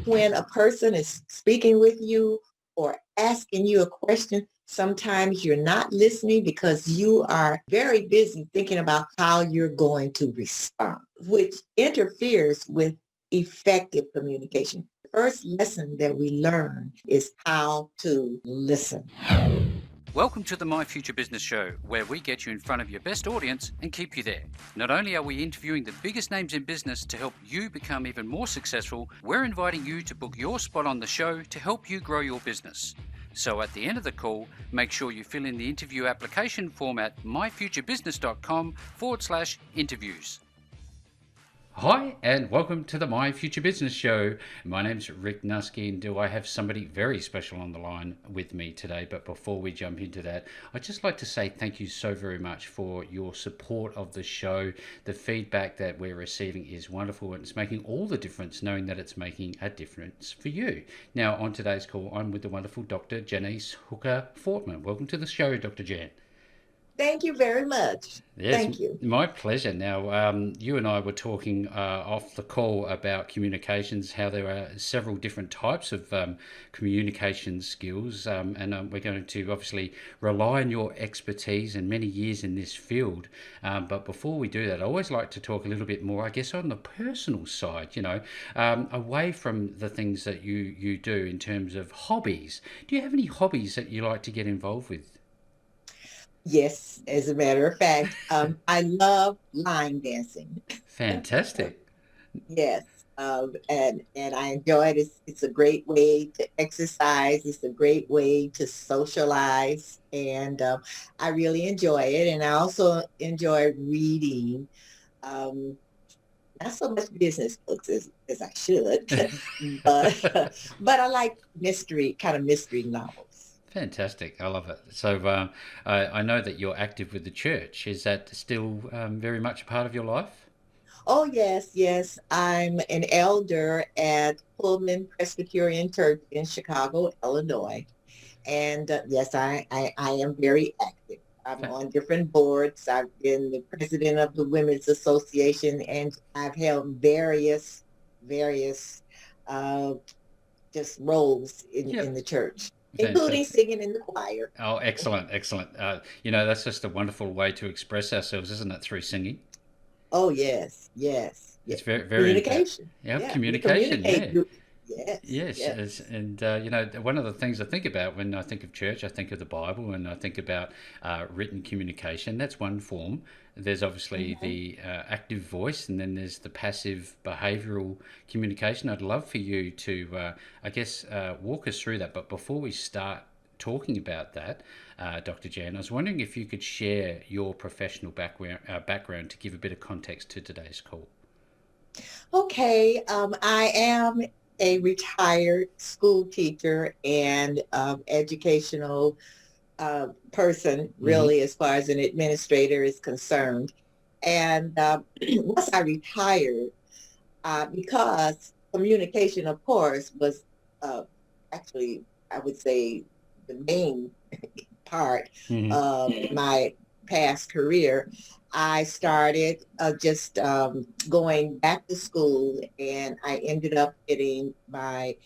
when a person is speaking with you or asking you a question, sometimes you're not listening because you are very busy thinking about how you're going to respond, which interferes with effective communication. The first lesson that we learn is how to listen. Welcome to the My Future Business Show, where we get you in front of your best audience and keep you there. Not only are we interviewing the biggest names in business to help you become even more successful, we're inviting you to book your spot on the show to help you grow your business. So at the end of the call, make sure you fill in the interview application form at myfuturebusiness.com/interviews. Hi, and welcome to the My Future Business Show. My name's Rick Nusky, and do I have somebody very special on the line with me today? But before we jump into that, I'd just like to say thank you so very much for your support of the show. The feedback that we're receiving is wonderful, and it's making all the difference, knowing that it's making a difference for you. Now, on today's call, I'm with the wonderful Dr. Janice Hooker Fortman. Welcome to the show, Dr. Jan. Thank you very much. Yes, Thank you. my pleasure. Now, you and I were talking off the call about communications, how there are several different types of communication skills, and we're going to obviously rely on your expertise and many years in this field. But before we do that, I always like to talk a little bit more, I guess, on the personal side, away from the things that you do in terms of hobbies. Do you have any hobbies that you like to get involved with? Yes, as a matter of fact, I love line dancing. Fantastic. Yes, and I enjoy it. It's a great way to exercise. It's a great way to socialize, and I really enjoy it. And I also enjoy reading, um, not so much business books as I should, but but I like kind of mystery novels. Fantastic. I love it. So I know that you're active with the church. Is that still very much a part of your life? Oh, yes, yes. I'm an elder at Pullman Presbyterian Church in Chicago, Illinois. And yes, I am very active. I'm Fa- on different boards. I've been the president of the Women's Association, and I've held various uh, just roles Yeah, in the church, including fantastic. singing in the choir. Oh, excellent, excellent. That's just a wonderful way to express ourselves, isn't it, through singing? Oh, yes, yes, It's yes. very, very important. Communication. Yeah, Yeah, you communication, communicate. yeah. Yes, Yes, yes. and one of the things I think about when I think of church, I think of the Bible, and I think about written communication. That's one form. There's obviously Mhm. the active voice, and then there's the passive behavioural communication. I'd love for you to, walk us through that. But before we start talking about that, Dr. Jan, I was wondering if you could share your professional background to give a bit of context to today's call. Okay, I am a retired school teacher and educational person, Hmm. really, as far as an administrator is concerned. And once I retired, because communication, of course, was uh, actually, I would say, the main part Hmm. of my past career, I started just going back to school, and I ended up getting my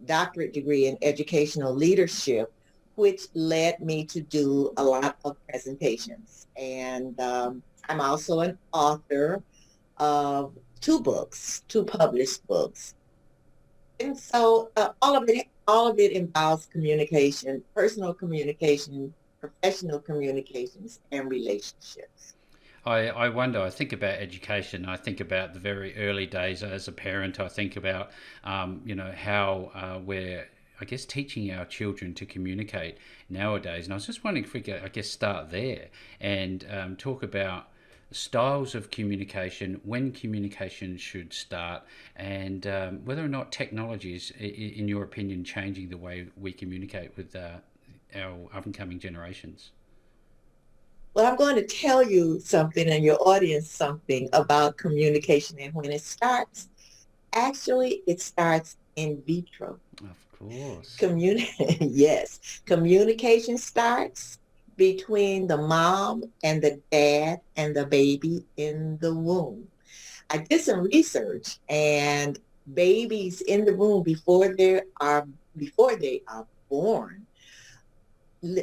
doctorate degree in educational leadership, which led me to do a lot of presentations. And I'm also an author of two published books. And so all of it involves communication, personal communication, professional communications, and relationships. I wonder, I think about education. I think about the very early days as a parent. I think about, how we're, I guess, teaching our children to communicate nowadays. And I was just wondering if we could, I guess, start there and talk about styles of communication, when communication should start, and whether or not technology is, in your opinion, changing the way we communicate with our up and coming generations. Well, I'm going to tell you something and your audience something about communication and when it starts. Actually, it starts in vitro. Of course. Yes, communication starts between the mom and the dad and the baby in the womb. I did some research, and babies in the room before they are born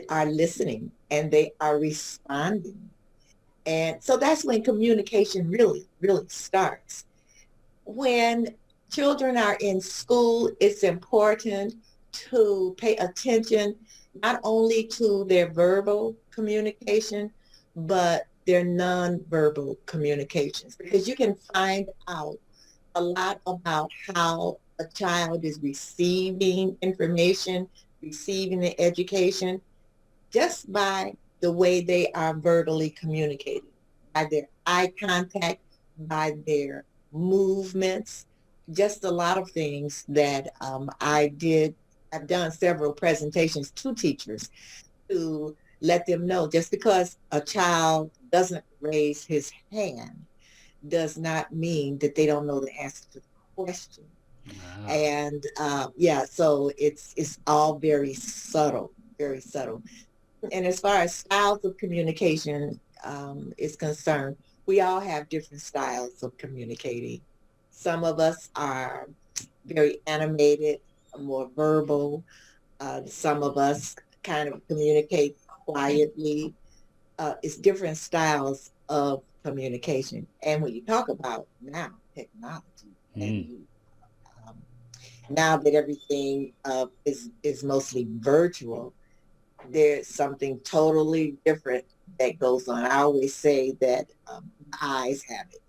are listening and they are responding. And so that's when communication really, really starts. When children are in school, it's important to pay attention not only to their verbal communication, but their nonverbal communications, because you can find out a lot about how a child is receiving information, receiving the education, just by the way they are verbally communicating, by their eye contact, by their movements, just a lot of things that I did. I've done several presentations to teachers to let them know just because a child doesn't raise his hand does not mean that they don't know the answer to the question. Ah, And yeah, so it's all very subtle, very subtle. And as far as styles of communication is concerned, we all have different styles of communicating. Some of us are very animated, more verbal. Some of us kind of communicate quietly. It's different styles of communication. And when you talk about now technology, and mm. you um, now that everything is mostly virtual, there's something totally different that goes on. I always say that the eyes have it.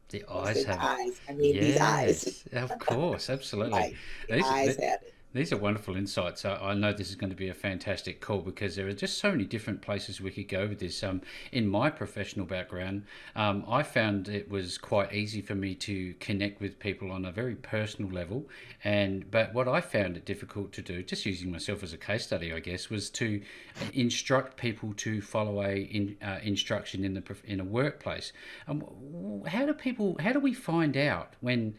The I eyes say the have it. eyes. I mean these eyes, Yes, of course, absolutely. right? The These, eyes have it. these are wonderful insights. I know this is going to be a fantastic call because there are just so many different places we could go with this. In my professional background, I found it was quite easy for me to connect with people on a very personal level, but what I found it difficult to do, just using myself as a case study, I guess, was to instruct people to follow instruction in in a workplace. How do we find out when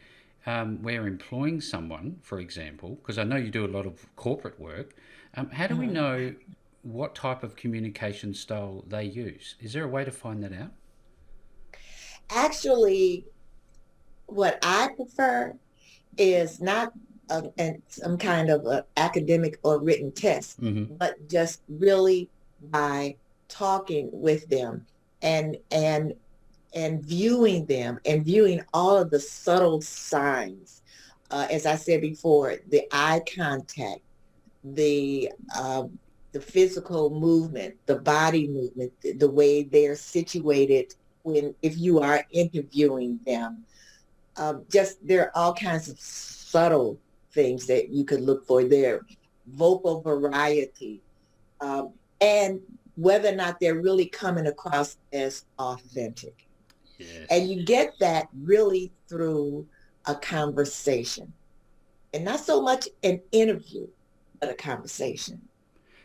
we're employing someone, for example, because I know you do a lot of corporate work, how do we Mhm. know what type of communication style they use? Is there a way to find that out? Actually, what I prefer is not some kind of a academic or written test, Mm-hmm. but just really by talking with them and and and viewing them and viewing all of the subtle signs. As I said before, the eye contact, the uh, the physical movement, the body movement, the way they're situated when if you are interviewing them. Just there are all kinds of subtle things that you could look for there. Vocal variety, and whether or not they're really coming across as authentic. And Yes. you get that really through a conversation and not so much an interview, but a conversation.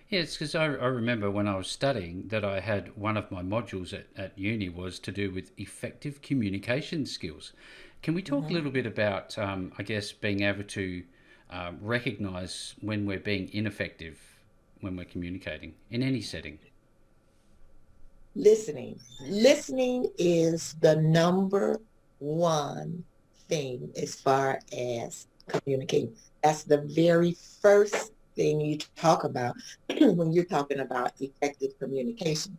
Yes, because I remember when I was studying that I had one of my modules at uni was to do with effective communication skills. Can we talk a Mhm. little bit about, I guess, being able to recognize when we're being ineffective when we're communicating in any setting? Listening. Listening is the number one thing as far as communicating. That's the very first thing you talk about when you're talking about effective communication.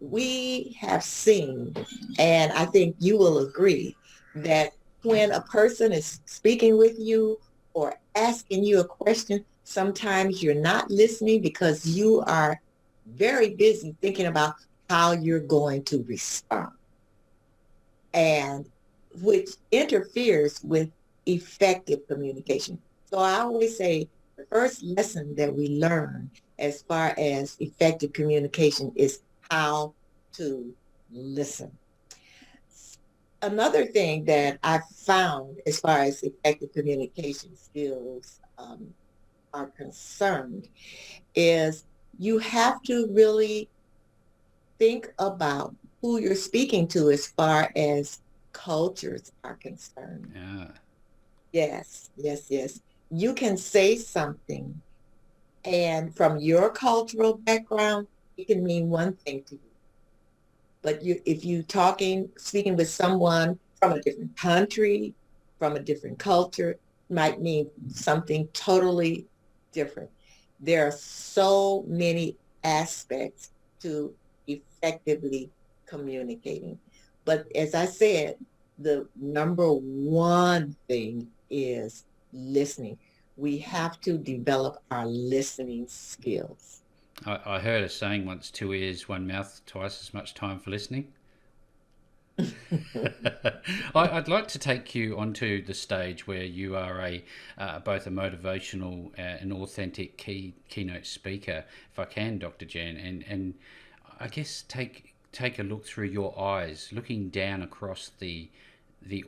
We have seen, and I think you will agree, that when a person is speaking with you or asking you a question, sometimes you're not listening because you are very busy thinking about how you're going to respond, and which interferes with effective communication. So I always say the first lesson that we learn as far as effective communication is how to listen. Another thing that I found as far as effective communication skills are concerned is you have to really think about who you're speaking to as far as cultures are concerned. Yeah. Yes, yes, yes. You can say something, and from your cultural background, it can mean one thing to you. But if you speaking with someone from a different country, from a different culture, might mean something totally different. There are so many aspects to effectively communicating. But as I said, the number one thing is listening. We have to develop our listening skills. I heard a saying once: two ears, one mouth, twice as much time for listening. I'd like to take you onto the stage where you are a both a motivational and authentic keynote speaker, if I can, Dr. Jan, and I guess take a look through your eyes, looking down across the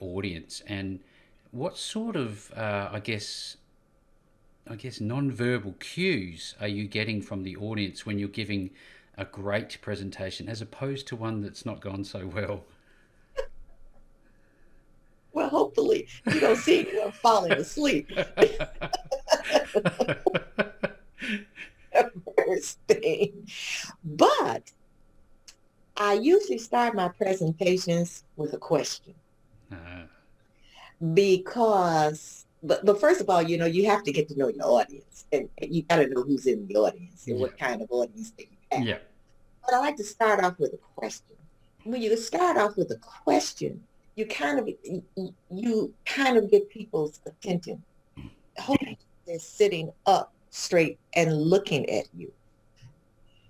audience, and what sort of I guess non-verbal cues are you getting from the audience when you're giving a great presentation as opposed to one that's not gone so well? Well, hopefully you don't see anyone falling asleep. First thing. But I usually start my presentations with a question Uh, because, but first of all, you have to get to know your audience and you got to know who's in the audience and yeah, what kind of audience that you have. yeah, But I like to start off with a question. When you start off with a question, you kind of get people's attention. Hopefully they're sitting up straight and looking at you.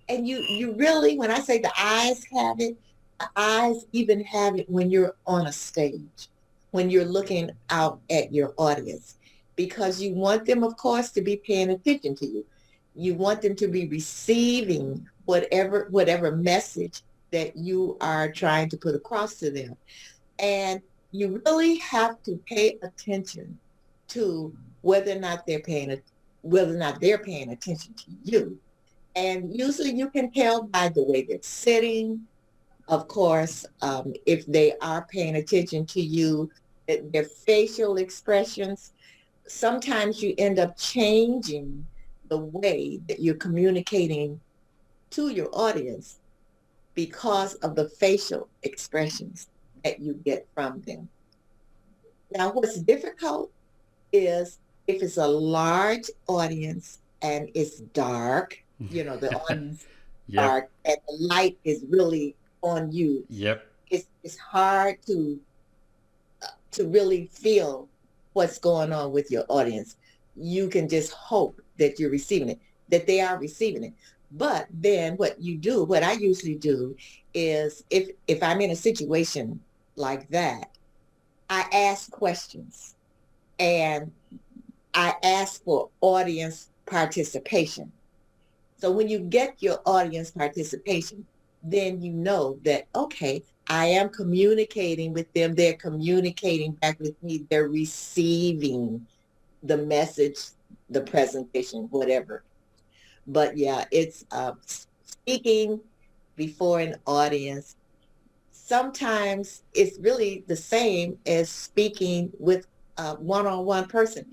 And you really, when I say the eyes have it, the eyes even have it when you're on a stage, when you're looking out at your audience, because you want them, of course, to be paying attention to you. You want them to be receiving whatever message that you are trying to put across to them. And you really have to pay attention to whether or not they're paying attention to you. And usually you can tell by the way they're sitting. Of course, if they are paying attention to you, their facial expressions. Sometimes you end up changing the way that you're communicating to your audience because of the facial expressions that you get from them. Now, what's difficult is if it's a large audience and it's dark, the audience is yep, dark and the light is really on you. yep. It's hard to really feel what's going on with your audience. You can just hope that you're receiving it, that they are receiving it. But then what I usually do is if I'm in a situation like that, I ask questions and I ask for audience participation. So when you get your audience participation, then you know that, okay, I am communicating with them. They're communicating back with me. They're receiving the message, the presentation, whatever. But yeah, it's speaking before an audience. Sometimes it's really the same as speaking with a one-on-one person.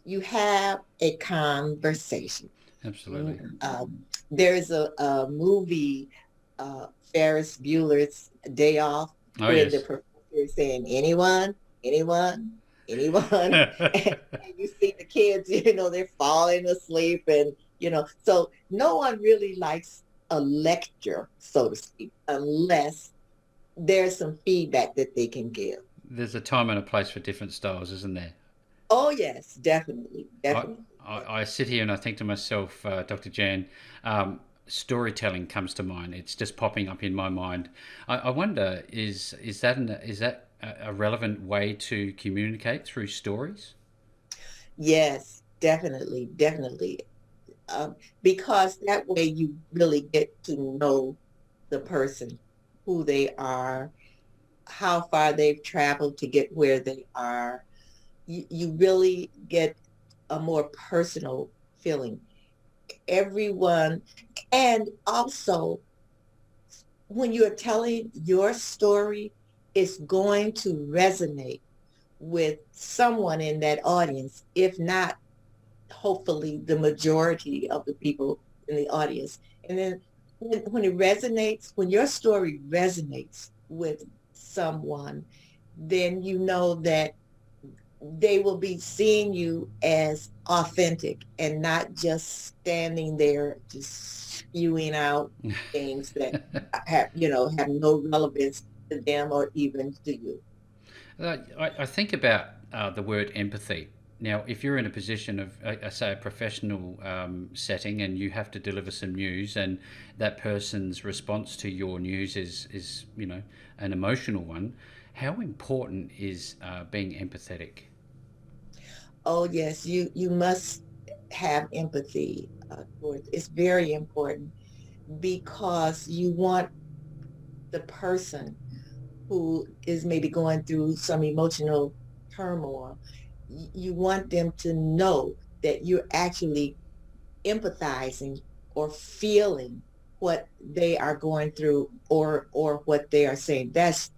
You have a conversation. Absolutely. There's a movie, Ferris Bueller's Day Off, Oh where the yes. professor is saying, anyone, and you see the kids, they're falling asleep so no one really likes a lecture, so to speak, unless there's some feedback that they can give. There's a time and a place for different styles, isn't there? Oh, yes, definitely, I, definitely. I sit here and I think to myself, Dr. Jan, storytelling comes to mind. It's just popping up in my mind. I wonder, is that a relevant way to communicate through stories? Yes, definitely, definitely. Because that way you really get to know the person, who they are, how far they've traveled to get where they are. You really get a more personal feeling. Everyone, and also when you're telling your story, it's going to resonate with someone in that audience, if not hopefully the majority of the people in the audience. And then when it resonates, when your story resonates with someone, then you know that they will be seeing you as authentic and not just standing there just spewing out things that have, have no relevance to them or even to you. I think about the word empathy. Now, if you're in a position of, say, a professional setting, and you have to deliver some news, and that person's response to your news is an emotional one, how important is being empathetic? Oh yes, you must have empathy towards. It's very important because you want the person who is maybe going through some emotional turmoil. You want them to know that you're actually empathizing or feeling what they are going through, or what they are saying. That's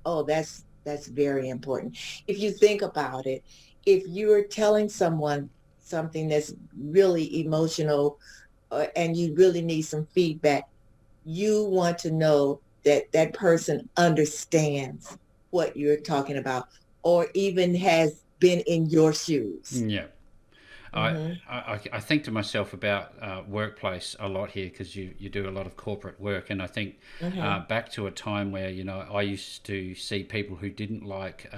very important. If you think about it, if you're telling someone something that's really emotional, and you really need some feedback, you want to know that that person understands what you're talking about, or even has been in your shoes. Yeah. I, Hmm. I think to myself about workplace a lot here, because you do a lot of corporate work, and I think Hmm. back to a time where I used to see people who didn't like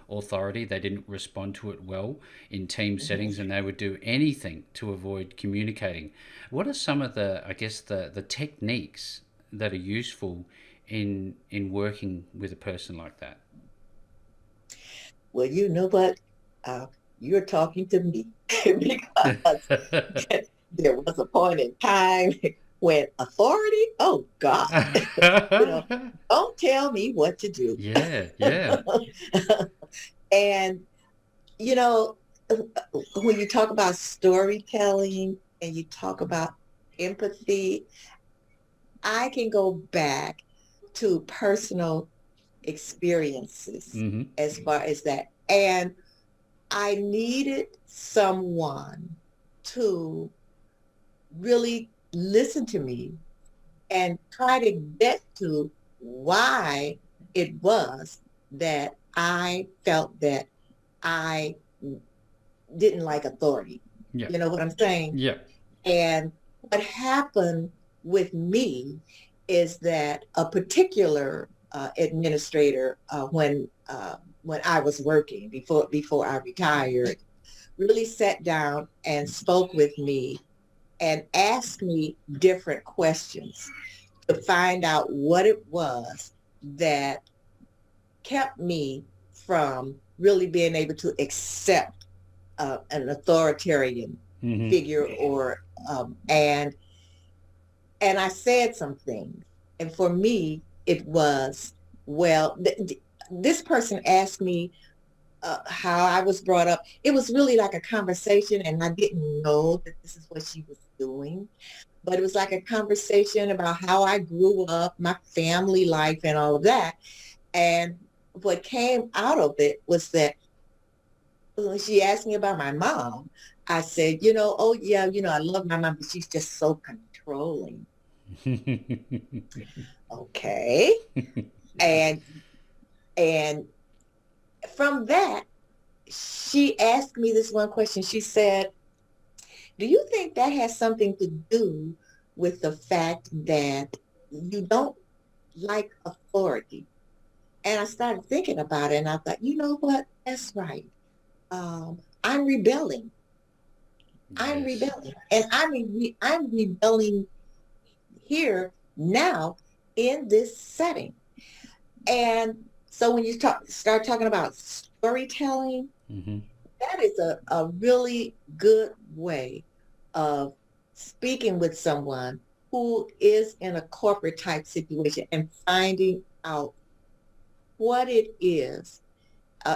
authority. They didn't respond to it well in team settings, Hmm. and they would do anything to avoid communicating. What are some of the, I guess, the techniques that are useful in working with a person like that? Well, you know what? Uh, you're talking to me because there was a point in time when authority, oh God, you know, don't tell me what to do. Yeah, yeah. And, you know, when you talk about storytelling and you talk about empathy, I can go back to personal experiences Mm-hmm. as far as that. And I needed someone to really listen to me and try to get to why it was that I felt that I didn't like authority. Yeah, You know what I'm saying? yeah. And what happened with me is that a particular administrator, when I was working before I retired, really sat down and spoke with me and asked me different questions to find out what it was that kept me from really being able to accept an authoritarian Mm-hmm. figure, or and I said some things. And for me, it was, well, this person asked me how I was brought up. It was really like a conversation, and I didn't know that this is what she was doing. But it was like a conversation about how I grew up, my family life, and all of that. And what came out of it was that when she asked me about my mom, I said, oh yeah, I love my mom, but she's just so controlling. Okay. And and from that, she asked me this one question. She said, "Do you think that has something to do with the fact that you don't like authority?" And I started thinking about it, and I thought, you know what? That's right. I'm rebelling. I'm Yes. rebelling, and I'm rebelling here now in this setting. And so when you start talking about storytelling, Mm-hmm. that is a really good way of speaking with someone who is in a corporate type situation and finding out what it is.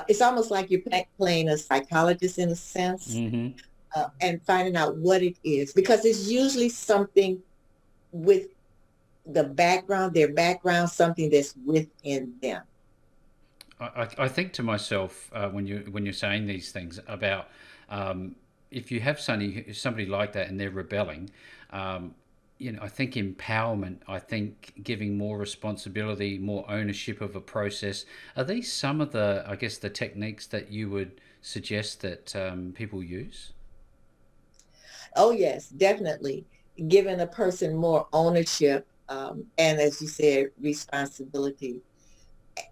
It's almost like you're playing a psychologist in a sense, Mm-hmm. and finding out what it is, because it's usually something with their background, something that's within them. I think to myself, when you're saying these things about, if you have somebody like that and they're rebelling, um, I think empowerment. I think giving more responsibility, more ownership of a process. Are these some of the, I guess, the techniques that you would suggest that people use? Oh, yes, definitely. Giving a person more ownership, and as you said, responsibility,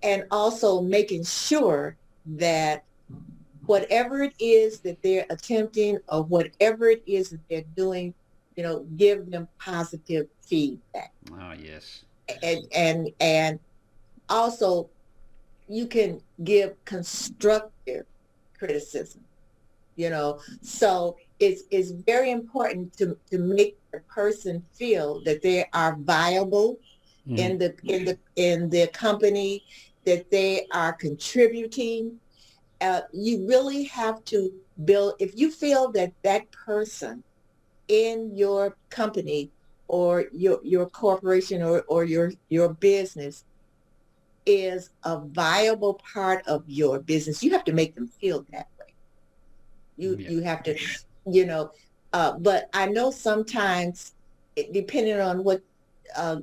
and also making sure that whatever it is that they're attempting or whatever it is that they're doing, give them positive feedback. Oh, yes. And also you can give constructive criticism, so it's very important to make the person feel that they are viable Mm-hmm. in the company, that they are contributing. You really have to build, if you feel that that person in your company or your corporation or your business is a viable part of your business, you have to make them feel that way. You Yeah. you have to, you know, but I know sometimes, depending on what uh,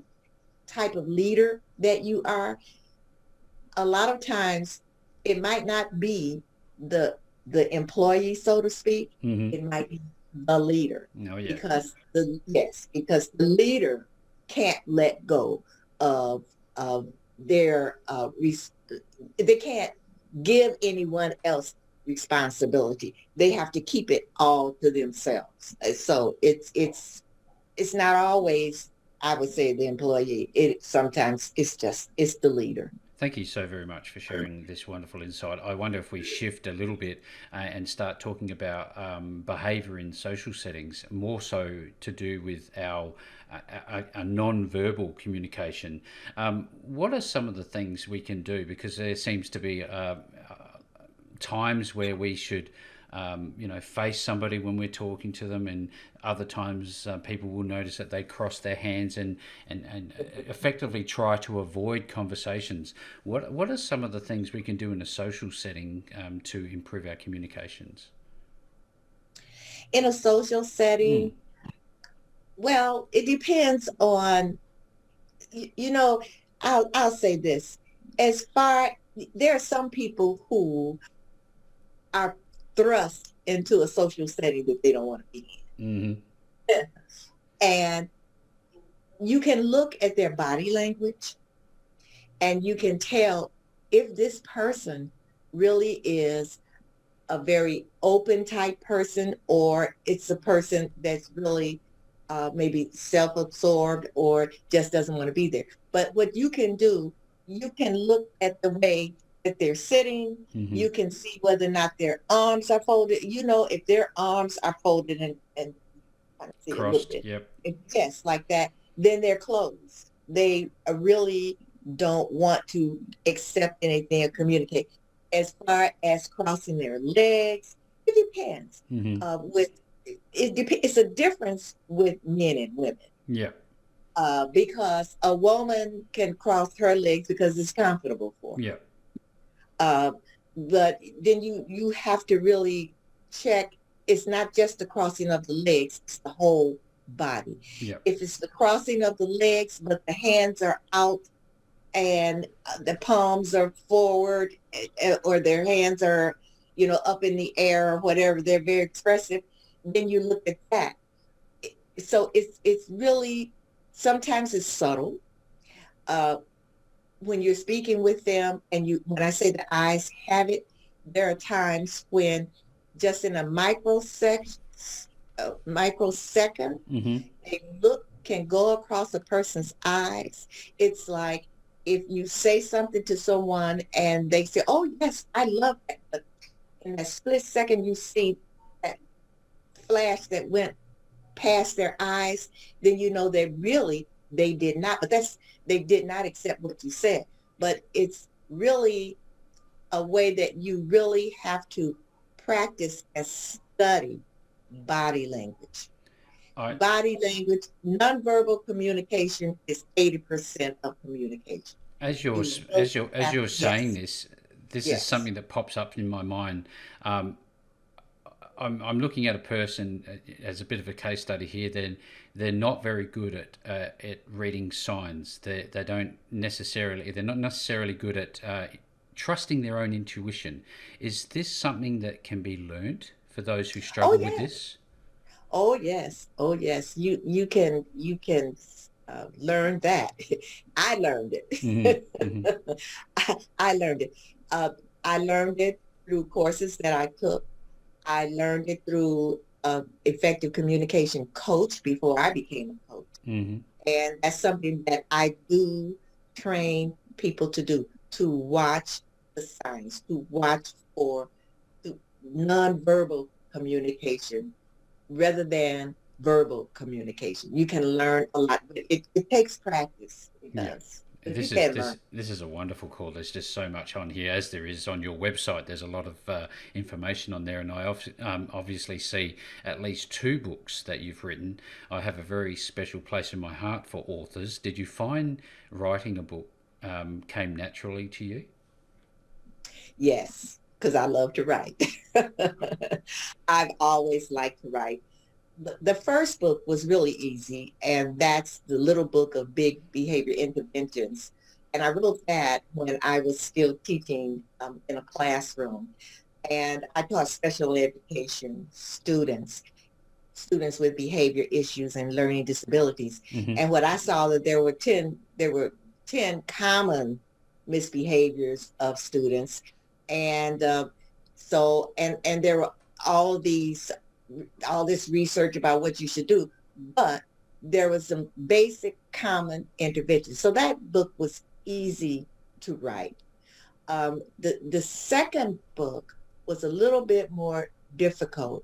type of leader that you are, a lot of times it might not be the employee, so to speak. Mm-hmm. It might be the leader, Oh, yeah. because the leader can't let go of their they can't give anyone else responsibility. They have to keep it all to themselves. So it's not always, I would say, the employee. It sometimes it's the leader. Thank you so very much for sharing this wonderful insight. I wonder if we shift a little bit and start talking about behaviour in social settings, more so to do with a non-verbal communication. What are some of the things we can do? Because there seems to be times where we should, face somebody when we're talking to them, and other times people will notice that they cross their hands and effectively try to avoid conversations. What are some of the things we can do in a social setting to improve our communications? In a social Mm. setting, well, it depends on, you, you know, I'll say this. As far There are some people who are thrust into a social setting that they don't want to be Mm-hmm. in. And you can look at their body language and you can tell if this person really is a very open type person, or it's a person that's really maybe self-absorbed or just doesn't want to be there. But what you can do, you can look at the way that they're sitting. Mm-hmm. You can see whether or not their arms are folded. If their arms are folded and I can see a little Crossed. bit, Yep. yes, like that, then they're closed. They really don't want to accept anything or communicate. As far as crossing their legs, it depends. Mm-hmm. It's a difference with men and women. Yep. Because a woman can cross her legs because it's comfortable for her. Yep. Uh, but then you have to really check. It's not just the crossing of the legs; it's the whole body. Yep. If it's the crossing of the legs, but the hands are out and the palms are forward, or their hands are, up in the air or whatever, they're very expressive, then you look at that. So it's really, sometimes it's subtle. Uh, when you're speaking with them, and when I say the eyes have it, there are times when just in a microsecond, Mm-hmm. a look can go across a person's eyes. It's like if you say something to someone and they say, "Oh yes, I love that," but in a split second you see that flash that went past their eyes, then you know they did not. But they did not accept what you said. But it's really a way that you really have to practice and study body language. I Body language, nonverbal communication is 80% of communication. As you're You really as have, you're saying yes, this, this is yes. something that pops up in my mind. Um, I'm looking at a person as a bit of a case study here. Then they're not very good at reading signs. They're not necessarily good at trusting their own intuition. Is this something that can be learnt for those who Oh struggle with yes. this? Oh yes. Oh yes. You can learn that. I learned Hmm. it. Hmm. I learned it. Uh, I learned it through courses that I took. I learned it through effective communication coach before I became a coach. Hmm. And that's something that I do train people to do, to watch the signs, to watch for to nonverbal communication rather than verbal communication. You can learn a lot, but it takes practice. It Yeah. does. But you This is can learn. this is a wonderful call. There's just so much on here, as there is on your website. There's a lot of information on there, and I obviously see at least two books that you've written. I have a very special place in my heart for authors. Did you find writing a book came naturally to you? Yes, because I love to write. I've always liked to write. The first book was really easy, and that's the Little Book of Big Behavior Interventions. And I wrote that when I was still teaching in a classroom. And I taught special education students, students with behavior issues and learning disabilities. Hmm. And what I saw that there were 10 common misbehaviors of students. And and there were all these all this research about what you should do, but there was some basic common interventions. So that book was easy to write. The second book was a little bit more difficult,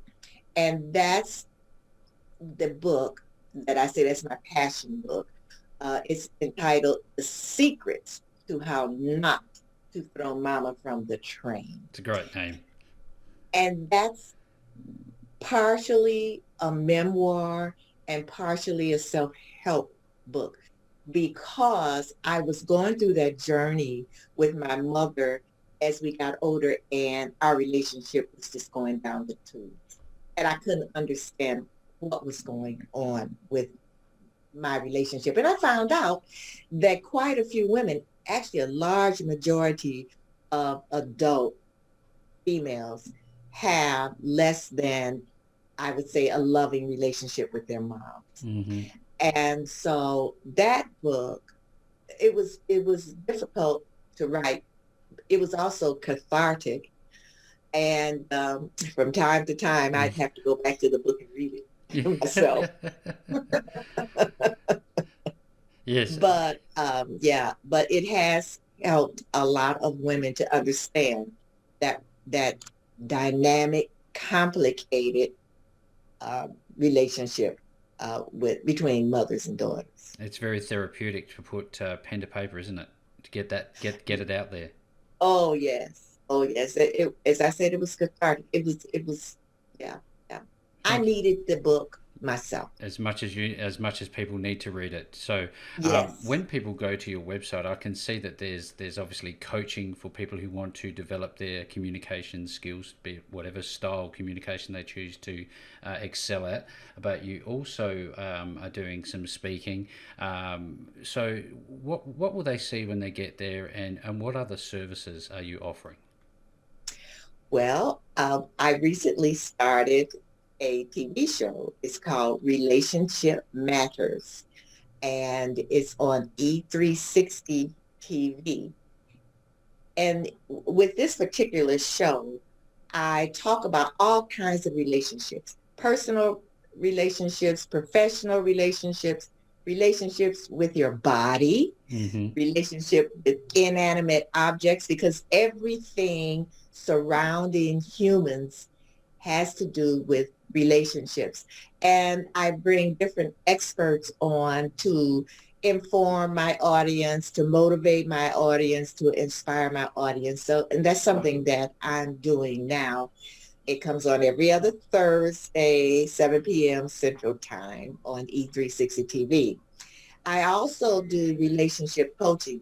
and that's the book that I say that's my passion book. It's entitled "The Secrets to How Not to Throw Mama from the Train," It's a great name. and that's partially a memoir and partially a self-help book because I was going through that journey with my mother as we got older and our relationship was just going down the tubes. And I couldn't understand what was going on with my relationship. And I found out that quite a few women, actually a large majority of adult females, have less than, I would say, a loving relationship with their moms. Hmm. And so that book, it was difficult to write. It was also cathartic. And from time to time, I'd have to go back to the book and read it myself. Yes. But it has helped a lot of women to understand that dynamic, complicated relationship with between mothers and daughters. It's very therapeutic to put pen to paper, isn't it? To get that get it out there. Oh yes, oh yes. As I said, it was cathartic. It was, yeah, yeah. I Thank you. needed the book myself. As much as people need to read it. So Yes, when people go to your website, I can see that there's obviously coaching for people who want to develop their communication skills, be it whatever style communication they choose to excel at. But you also are doing some speaking. So what will they see when they get there, and what other services are you offering? well, I recently started a TV show. It's called Relationship Matters, and it's on E360 TV. And with this particular show, I talk about all kinds of relationships, personal relationships, professional relationships, relationships with your body, Hmm. relationship with inanimate objects, because everything surrounding humans has to do with relationships. And I bring different experts on to inform my audience, to motivate my audience, to inspire my audience. So, and that's something that I'm doing now. It comes on every other Thursday, 7 p.m. Central Time on E360 TV. I also do relationship coaching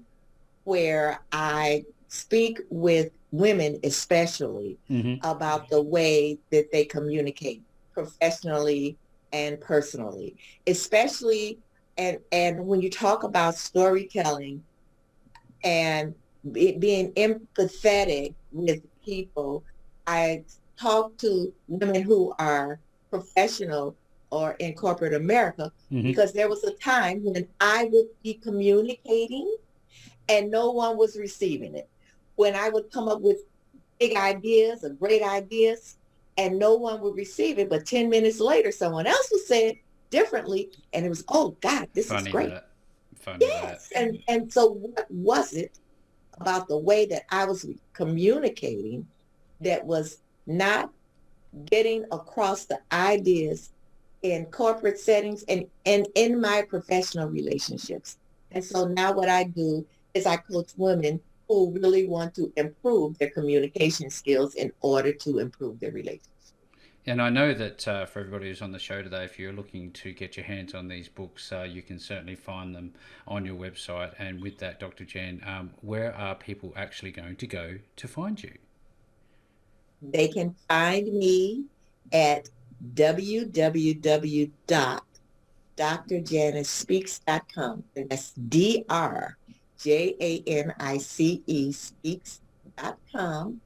where I speak with women, especially Hmm. about the way that they communicate professionally and personally, especially and when you talk about storytelling and being empathetic with people. I talk to women who are professional or in corporate America Hmm. because there was a time when I would be communicating and no one was receiving it. When I would come up with big ideas or great ideas and no one would receive it, but 10 minutes later, someone else would say it differently. And it was, oh God, this is Funny great. that. Funny that. Yes. And so what was it about the way that I was communicating that was not getting across the ideas in corporate settings and in my professional relationships? And so now what I do is I coach women who really want to improve their communication skills in order to improve their relationships. And I know that for everybody who's on the show today, if you're looking to get your hands on these books, you can certainly find them on your website. And with that, Dr. Jan, where are people actually going to go to find you? They can find me at www.drjanicespeaks.com. And that's DRJANICE speaks.com.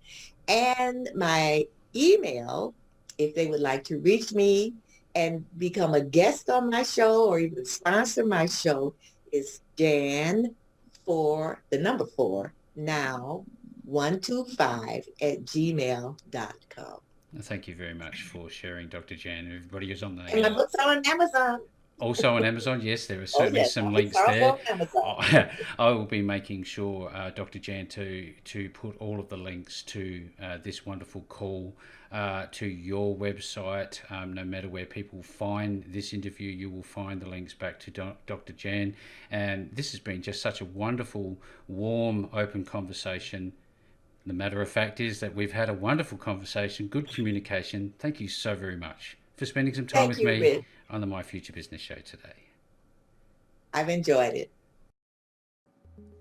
And my email, if they would like to reach me and become a guest on my show or even sponsor my show, is Jan for the number 4 now 125@gmail.com. Thank you very much for sharing, Dr. Jan. Everybody who's on And my the books are on Amazon. also on Amazon, yes, there are Oh, certainly yes, my some books links are also there. on Amazon. I will be making sure, Dr. Jan, to put all of the links to this wonderful call to your website. No matter where people find this interview, you will find the links back to Dr. Jan. And this has been just such a wonderful, warm, open conversation. The matter of fact is that we've had a wonderful conversation, good communication. Thank you so very much for spending some time Thank with you, me Rich. on the My Future Business show today. I've enjoyed it.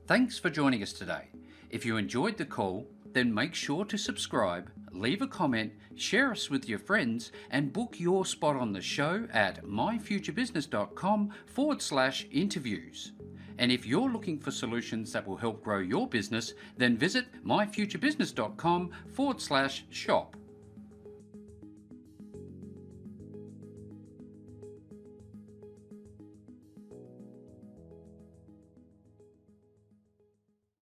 Thanks for joining us today. If you enjoyed the call, then make sure to subscribe, leave a comment, share us with your friends, and book your spot on the show at myfuturebusiness.com/interviews. And if you're looking for solutions that will help grow your business, then visit myfuturebusiness.com/shop.